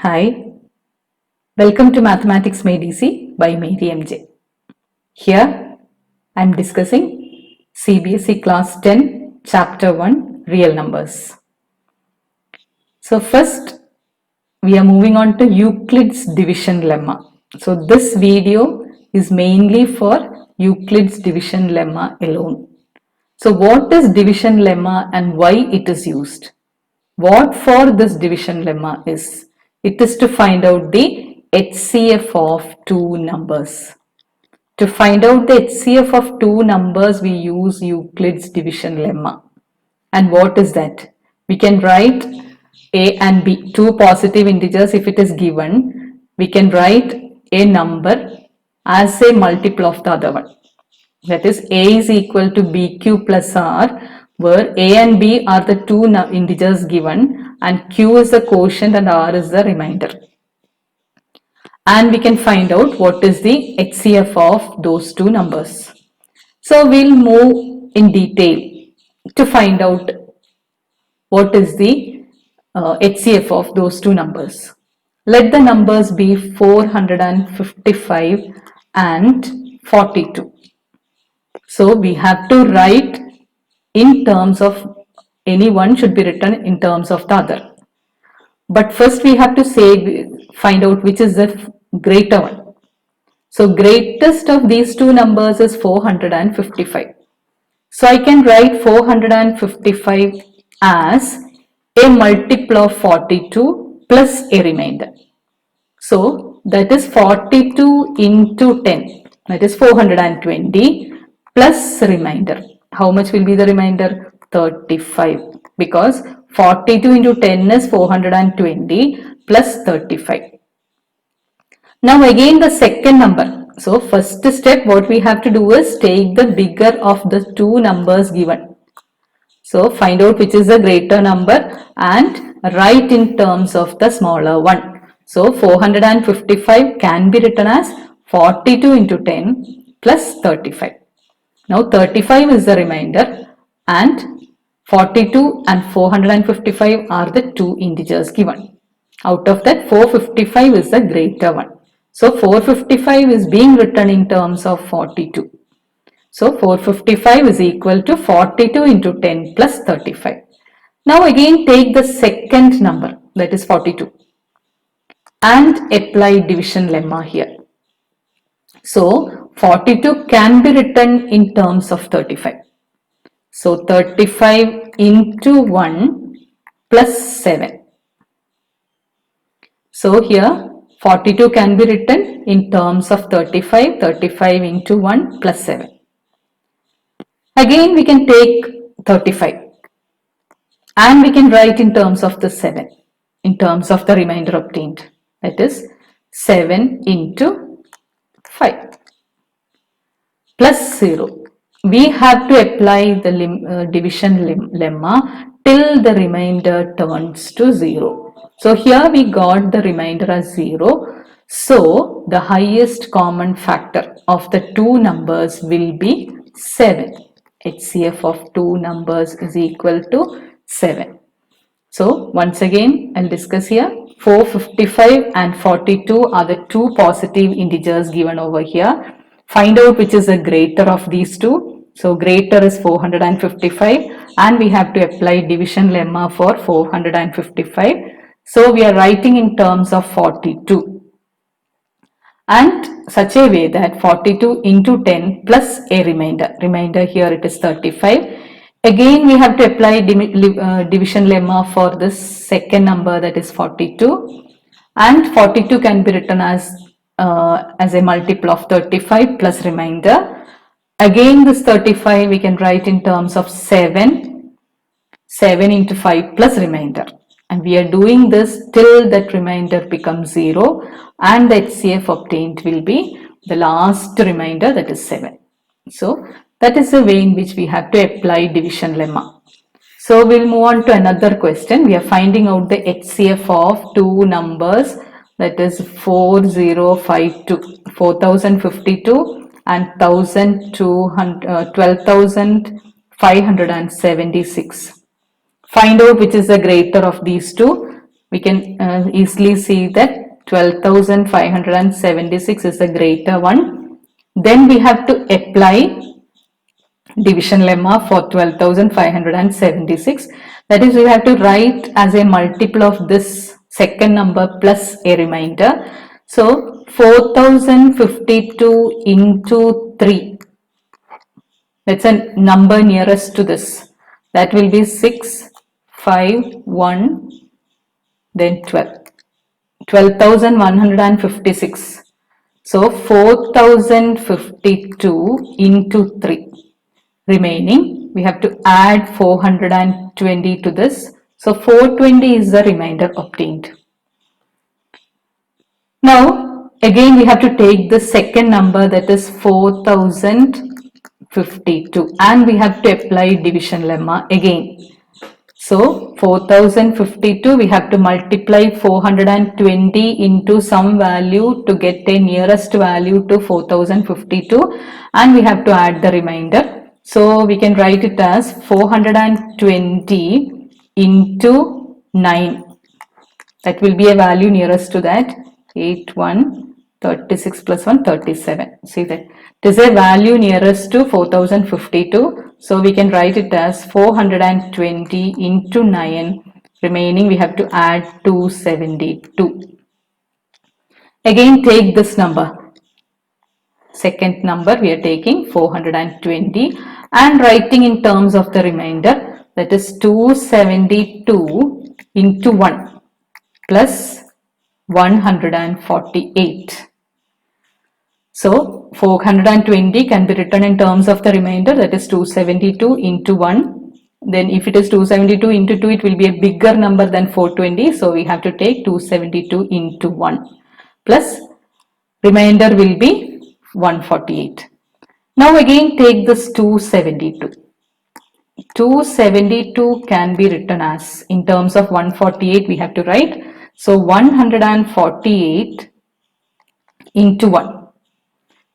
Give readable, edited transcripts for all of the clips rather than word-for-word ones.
Hi, welcome to Mathematics Made Easy by Mary MJ. Here I am discussing CBSE Class 10 Chapter 1 Real Numbers. So first we are moving on to Euclid's division lemma. So this video is mainly for Euclid's division lemma alone. So what is division lemma and why it is used? What for this division lemma is? It is to find out the HCF of two numbers. To find out the HCF of two numbers, we use Euclid's division lemma. And what is that? We can write A and B, two positive integers if it is given. We can write a number as a multiple of the other one. That is A is equal to BQ plus R, where A and B are the two integers given and Q is the quotient and R is the remainder. And we can find out what is the HCF of those two numbers. So we'll move in detail to find out what is the HCF of those two numbers. Let the numbers be 455 and 42. So we have to write in terms of any one should be written in terms of the other. But first we have to find out which is the greater one. So greatest of these two numbers is 455. So I can write 455 as a multiple of 42 plus a remainder. So that is 42 into 10, that is 420 plus remainder. How much will be the remainder? 35, because 42 into 10 is 420 plus 35. Now again the second number. So first step what we have to do is take the bigger of the two numbers given. So find out which is the greater number and write in terms of the smaller one. So 455 can be written as 42 into 10 plus 35. Now 35 is the remainder and 42 and 455 are the two integers given. Out of that 455 is the greater one. So 455 is being written in terms of 42. So 455 is equal to 42 into 10 plus 35. Now again take the second number, that is 42, and apply division lemma here. So 42 can be written in terms of 35. So 35 into 1 plus 7. So here 42 can be written in terms of 35, 35 into 1 plus 7. Again we can take 35 and we can write in terms of the 7, in terms of the remainder obtained. That is 7 into 5 plus 0. We have to apply the division lemma till the remainder turns to 0. So here we got the remainder as 0. So the highest common factor of the two numbers will be 7. HCF of two numbers is equal to 7. So once again I'll discuss here. 455 and 42 are the two positive integers given over here. Find out which is the greater of these two. So greater is 455 and we have to apply division lemma for 455. So we are writing in terms of 42 and such a way that 42 into 10 plus a remainder here it is 35. Again we have to apply division lemma for this second number, that is 42, and 42 can be written as a multiple of 35 plus remainder. Again this 35 we can write in terms of 7 into 5 plus remainder, and we are doing this till that remainder becomes 0 and the HCF obtained will be the last remainder, that is 7. So that is the way in which we have to apply division lemma. So we'll move on to another question. We are finding out the HCF of two numbers, that is 4052 and 12,576. Find out which is the greater of these two. we can easily see that 12,576 is the greater one. Then we have to apply division lemma for 12,576. That is, we have to write as a multiple of this second number plus a remainder. So 4052 into 3, that's a number nearest to this. That will be 6, 5, 1, then 12. 12,156. So 4052 into 3. Remaining, we have to add 420 to this. So 420 is the remainder obtained. Now, again we have to take the second number, that is 4052, and we have to apply division lemma again. So 4052, we have to multiply 420 into some value to get a nearest value to 4052, and we have to add the remainder. So we can write it as 420 into 9. That will be a value nearest to that. 8, 1, 36 plus 1, 37. See that it is a value nearest to 4052. So we can write it as 420 into 9. Remaining, we have to add 272. Again, take this number. Second number, we are taking 420 and writing in terms of the remainder, that is 272 into 1 plus 148. So 420 can be written in terms of the remainder, that is 272 into 1. Then if it is 272 into 2, it will be a bigger number than 420. So we have to take 272 into 1 plus remainder will be 148. Now again take this 272. 272 can be written as, in terms of 148 we have to write. So 148 into 1.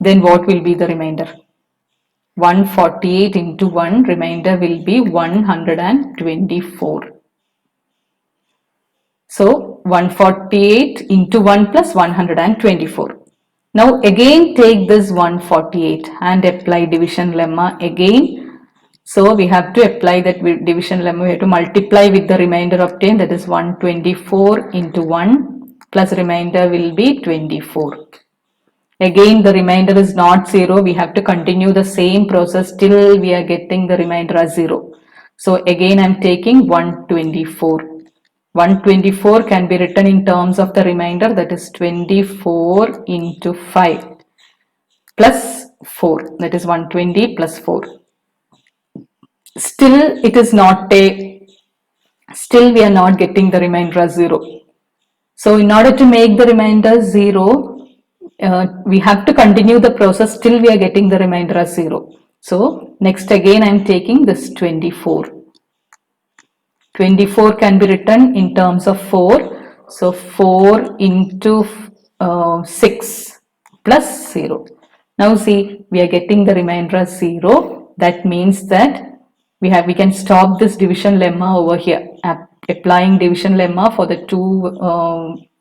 Then what will be the remainder? 148 into 1, remainder will be 124. So 148 into 1 plus 124. Now again take this 148 and apply division lemma again. So we have to apply that division lemma, we have to multiply with the remainder obtained, that is 124 into 1 plus remainder will be 24. Again the remainder is not 0, we have to continue the same process till we are getting the remainder as 0. So again I am taking 124. 124 can be written in terms of the remainder, that is 24 into 5 plus 4, that is 120 plus 4. Still it is not still we are not getting the remainder as 0. So in order to make the remainder 0, we have to continue the process till we are getting the remainder as 0. So next again I am taking this 24. 24 can be written in terms of 4. So 4 into 6 plus 0. Now see, we are getting the remainder as 0. That means that we can stop this division lemma over here. Applying division lemma for the two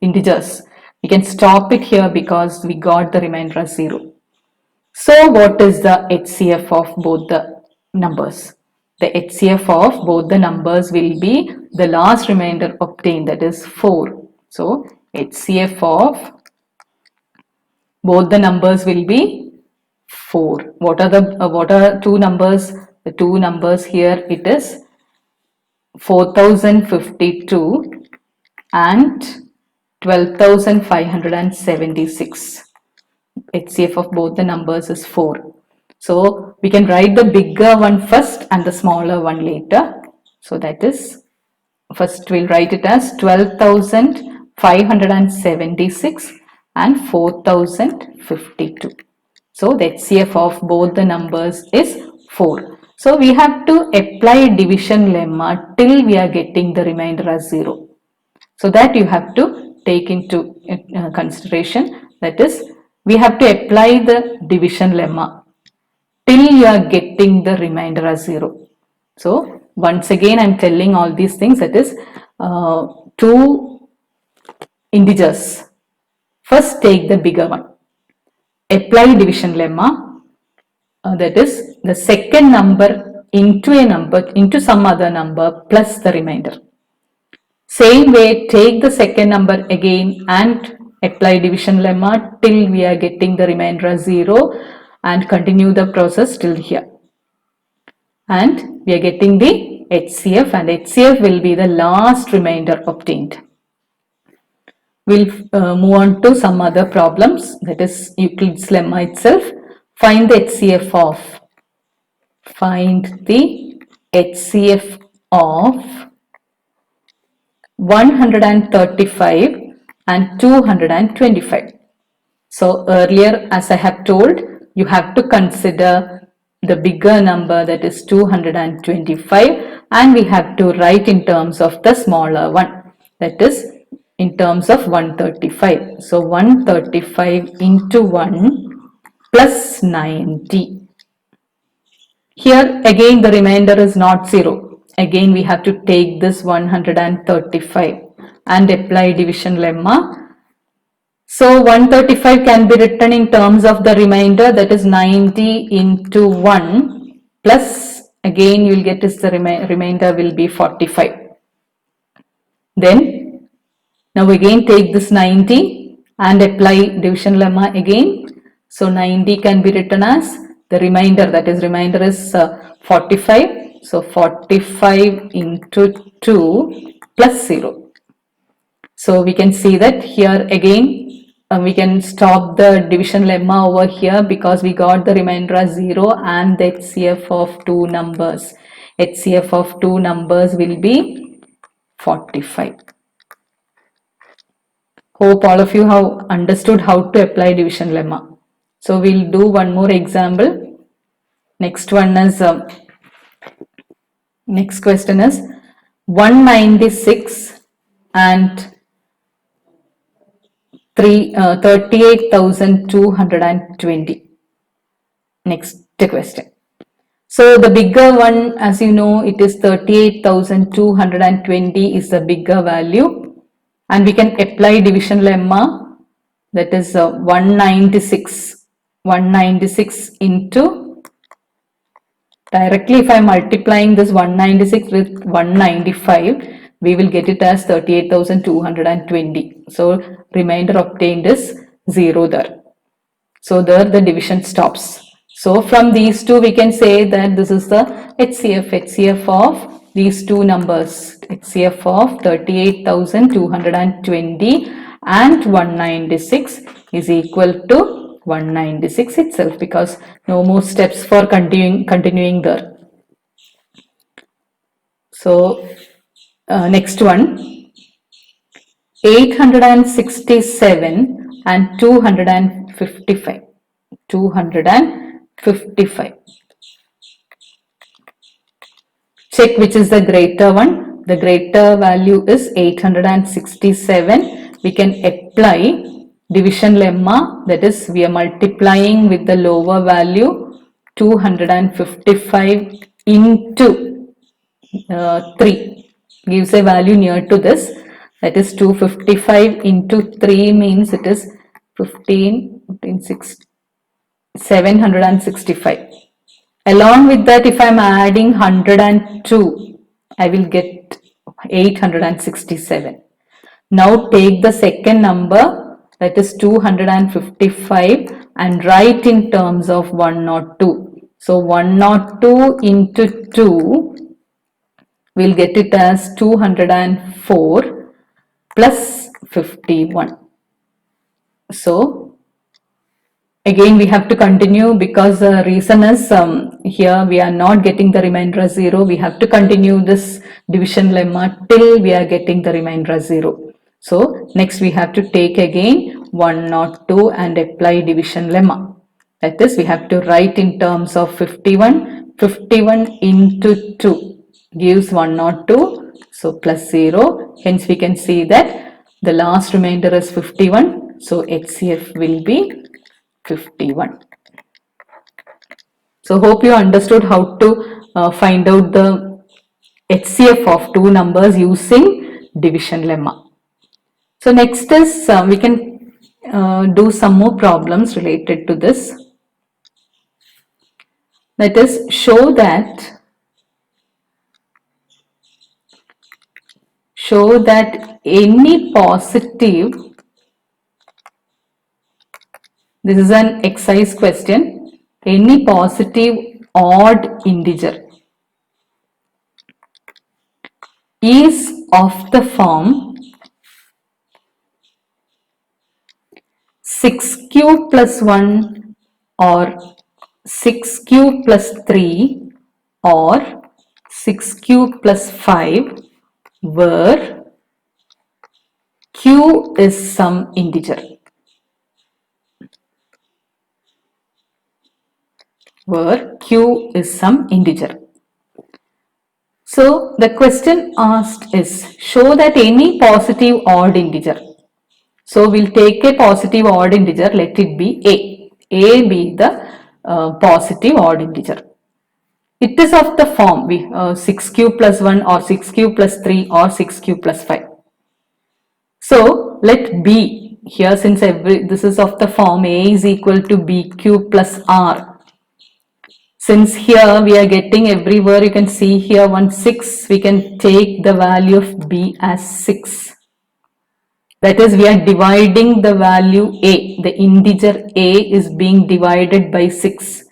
integers. We can stop it here because we got the remainder as 0. So what is the HCF of both the numbers? The HCF of both the numbers will be the last remainder obtained, that is 4. So HCF of both the numbers will be 4. What are two numbers? The two numbers here, it is 4052 and 12,576. HCF of both the numbers is 4. So we can write the bigger one first and the smaller one later. So that is, first we'll write it as 12,576 and 4,052. So the HCF of both the numbers is 4. So we have to apply division lemma till we are getting the remainder as 0. So that you have to take into consideration, that is, we have to apply the division lemma till you are getting the remainder as 0. So once again I am telling all these things, that is, to integers. First take the bigger one. Apply division lemma, that is the second number into some other number plus the remainder. Same way, take the second number again and apply division lemma till we are getting the remainder as 0 and continue the process till here. And we are getting the HCF, and HCF will be the last remainder obtained. We'll move on to some other problems, that is Euclid's lemma itself. Find the HCF of 135 and 225. So earlier, as I have told, you have to consider the bigger number, that is 225, and we have to write in terms of the smaller one, that is in terms of 135. So 135 into 1 plus 90. Here again the remainder is not 0. Again we have to take this 135 and apply division lemma. So 135 can be written in terms of the remainder, that is 90 into 1 plus, again you will get is the remainder will be 45. Then now again take this 90 and apply division lemma again. So 90 can be written as the remainder, that is remainder is 45. So 45 into 2 plus 0. So we can see that here again we can stop the division lemma over here because we got the remainder as 0 and the HCF of two numbers. HCF of two numbers will be 45. Hope all of you have understood how to apply division lemma. So we'll do one more example. Next one is next question is 196 and 38,220. Next question. So the bigger one, as you know, it is 38,220 is the bigger value. And we can apply division lemma, that is 196 into, directly if I am multiplying this 196 with 195, we will get it as 38,220. So remainder obtained is 0 there. So there the division stops. So from these two we can say that this is the HCF of these two numbers, HCF of 38,220 and 196 is equal to 196 itself, because no more steps for continuing there. So next one, 867 and 255. Check which is the greater one. The greater value is 867. We can apply division lemma, that is we are multiplying with the lower value 255 into 3 gives a value near to this, that is 255 into 3 means it is 765. Along with that, if I am adding 102, I will get 867. Now take the second number, that is 255, and write in terms of 102. So 102 into 2, we'll get it as 204 plus 51. So again we have to continue because the reason is here we are not getting the remainder as 0. We have to continue this division lemma till we are getting the remainder as 0. So next we have to take again 102 and apply division lemma. That is, we have to write in terms of 51. 51 into 2 gives 102. So plus 0. Hence we can see that the last remainder is 51. So HCF will be 51. So hope you understood how to find out the HCF of two numbers using division lemma. So So next is we can do some more problems related to this. That is, show that any positive, this is an exercise question, any positive odd integer is of the form 6 cube plus 1 or 6 cube plus 3 or 6 cube plus 5, where q is some integer. Where q is some integer. So the question asked is, show that any positive odd integer. So we'll take a positive odd integer, let it be a. A be the positive odd integer. It is of the form 6 cube plus 1 or 6 cube plus 3 or 6 cube plus 5. So let b here, since this is of the form a is equal to b cube plus r. Since here we are getting everywhere, you can see here 1 6, we can take the value of b as 6. That is, we are dividing the value a, the integer a is being divided by 6.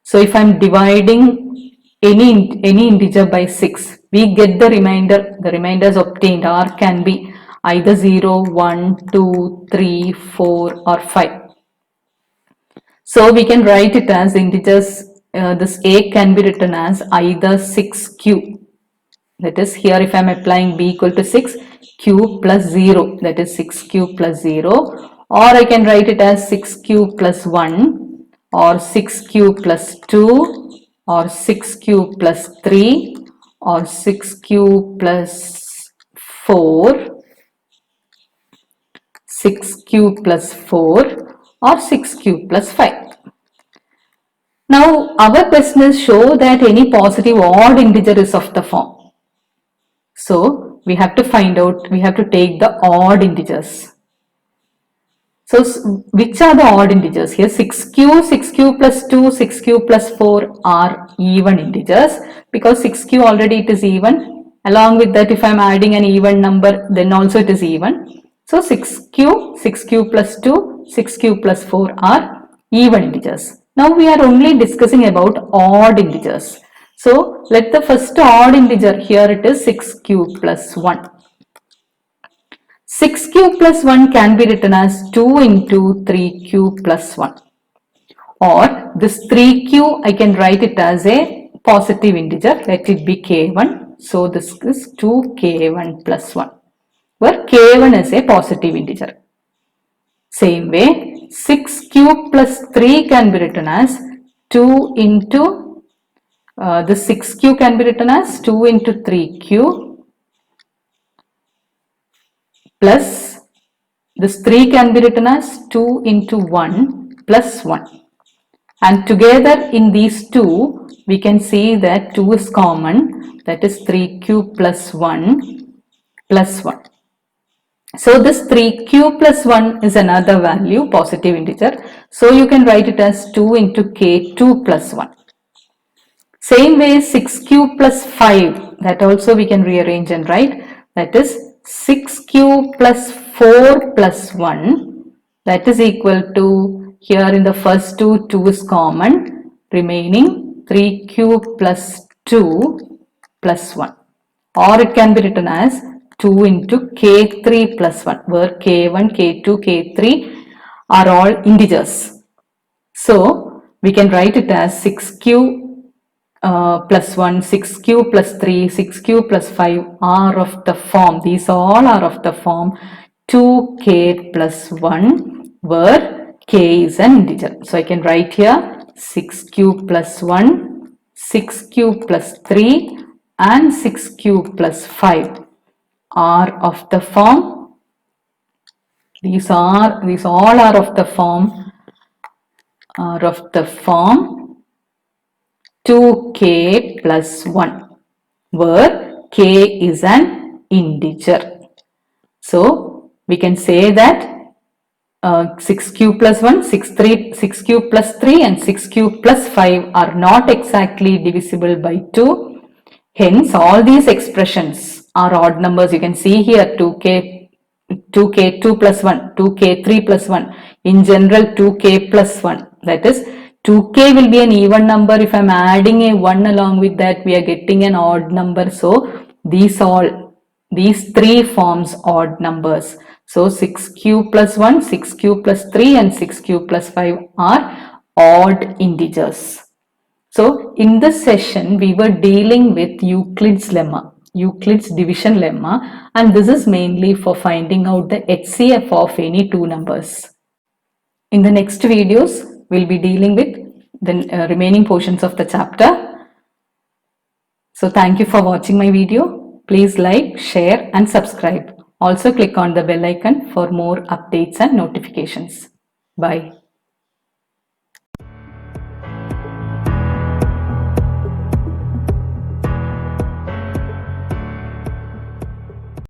So if I am dividing any integer by 6, we get the remainder. The remainders obtained r can be either 0, 1, 2, 3, 4 or 5. So we can write it as integers, this a can be written as either 6q. That is, here if I am applying b equal to 6, q plus 0, that is 6q plus 0, or I can write it as 6q plus 1 or 6q plus 2 or 6q plus 3 or 6q plus 4, 6q plus 4 or 6q plus 5. Now our question is, show that any positive odd integer is of the form. So we have to find out, we have to take the odd integers. So which are the odd integers here? 6q, 6q plus 2, 6q plus 4 are even integers, because 6q already it is even. Along with that, if I am adding an even number, then also it is even. So 6q, 6q plus 2, 6q plus 4 are even integers. Now we are only discussing about odd integers. So let the first odd integer, here it is 6q plus 1. 6q plus 1 can be written as 2 into 3q plus 1. Or this 3q, I can write it as a positive integer, let it be k1. So this is 2k1 plus 1, where k1 is a positive integer. Same way, 6q plus 3 can be written as 2 into the 6q can be written as 2 into 3q plus this 3 can be written as 2 into 1 plus 1. And together in these two, we can see that 2 is common, that is 3q plus 1 plus 1. So this 3q plus 1 is another value, positive integer. So you can write it as 2 into k2 plus 1. Same way 6q plus 5, that also we can rearrange and write, that is 6q plus 4 plus 1, that is equal to, here in the first two, 2 is common, remaining 3q plus 2 plus 1. Or it can be written as 2 into k3 plus 1, where k1, k2, k3 are all integers. So we can write it as 6q plus 1, 6q plus 3, 6q plus 5 are of the form, these all are of the form 2k plus 1, where k is an integer. So I can write here 6q plus 1, 6q plus 3 and 6q plus 5 are of the form, these all are of the form 2k plus 1, where k is an integer. So We can say that 6 cube plus 1, 6 cube plus 3 and 6 cube plus 5 are not exactly divisible by 2. Hence, all these expressions are odd numbers. You can see here 2k, 2 plus 1, 2k 3 plus 1. In general, 2k plus 1. That is, 2k will be an even number. If I am adding a 1 along with that, we are getting an odd number. So, these three forms odd numbers. So 6 cube plus 1, 6 cube plus 3 and 6 cube plus 5 are odd integers. So in this session, we were dealing with Euclid's lemma, Euclid's division lemma, and this is mainly for finding out the HCF of any two numbers. In the next videos, we'll be dealing with the remaining portions of the chapter. So thank you for watching my video. Please like, share and subscribe. Also click on the bell icon for more updates and notifications. Bye.